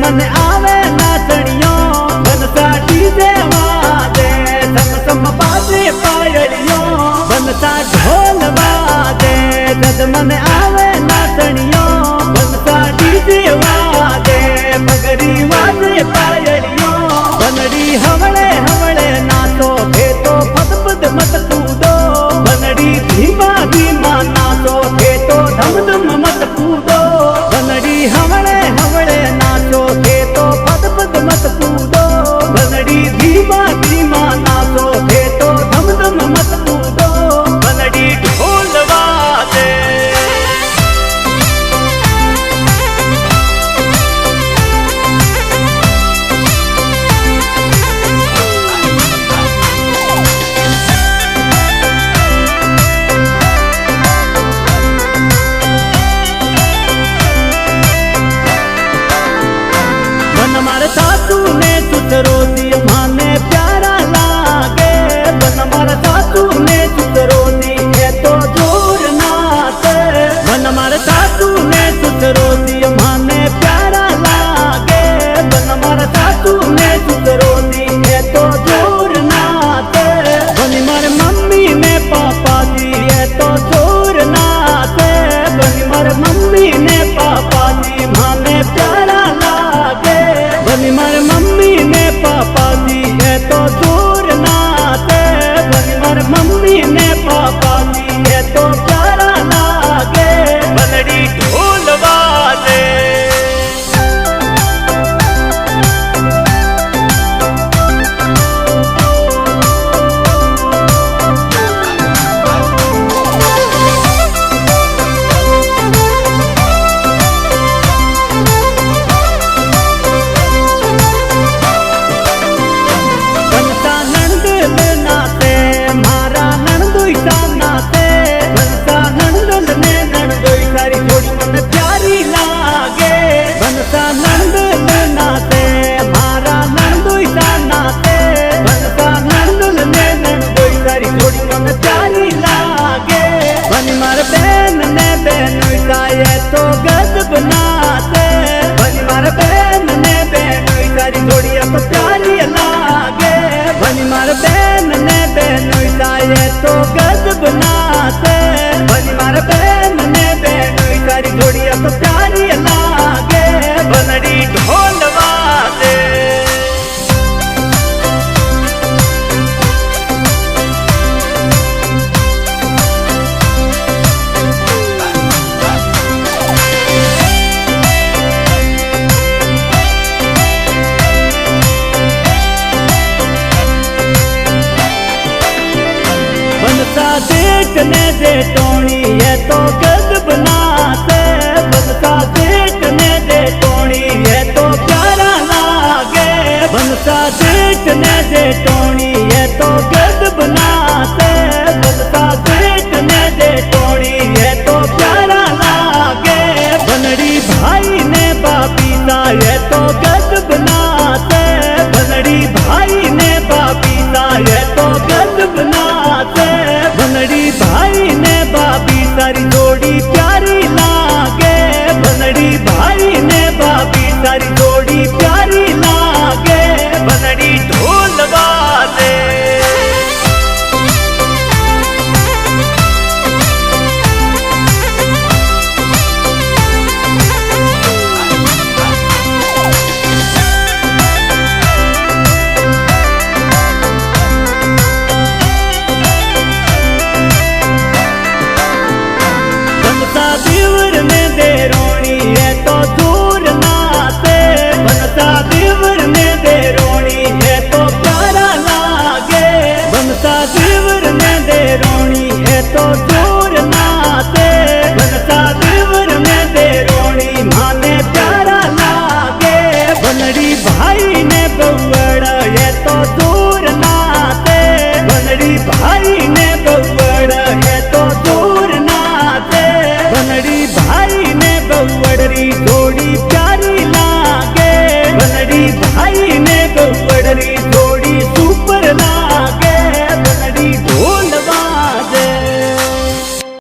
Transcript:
मन आवे नाचणियों बनसा डीजे वादे सम सम बाजे पायलियों बनसा ढोल वादे जद मन आवे नाचणियों बनसा डीजे वादे पगड़ी वाजे पायलियों बनड़ी हवड़े हवड़े नाचो खेतो फद फद मत कूदो बनड़ी धीमा धीमा नाचो खेतो धम धम मत कूदो बनड़ी हवड़े हवड़े नाचो खेतो फद फद मत कूदो बनड़ी धीमा धीमा नाचो खेतो धम धम मत कूदो बनड़ी ढोल वादे सासू ने सुतरो दी माने प्यारा लागे बन मारा सासू ने सुतरो दी है तो जोर नाते बन मारा सासू ने सुतरो दी माने प्यारा लागे बन मारा सासू ने सुतरो दी है तो जोर नाते बनी मारे मम्मी ने पापा दी है तो जोर नाते बनी मारे मम्मी ने पापा दी माने प्यारा लागे बनी मारे मम्मी ने पापा दी है तो दूर नाते बनी मारे मम्मी ने पापा दी है तो प्यारा लागे बनड़ी ढोल वादे तो गजब नाते बनी मार बहन ने बहन सारी थोड़ी अब प्यारी लागे बनी मार बहन ने बहन साये तो गजब नाते बनी मार बहन ने बहन सारी थोड़ी अब प्यारी लागे बनड़ी ढोल वादे बनसा देखने दे टोनी है तो गजब नाते बनसा देखने दे टोनी है तो प्यारा लागे बनसा देखने दे टोनी है तो गजब नाते बनसा देखने दे टोनी है तो प्यारा लागे बनड़ी भाई ने बापी सा है तो गजब नाते बनड़ी भाई ने बापी सा है तो गजब नाते बनड़ी भाई ने बाबी सारी जोड़ी प्यारी लागे बनड़ी भाई ने बाबी सारी जोड़ी प्यारी लागे बनड़ी ढोल वादे दिवर ने दे रोनी है तो दूर नाते बनसा दिवर ने दे रोनी है तो प्यारा लागे बनसा दिवर ने दे रोनी है तो दूर नाते बनसा दिवर ने दे रोनी माने प्यारा लागे बनड़ी भाई ने बवड़ा है तो दूर नाते बनड़ी भाई ने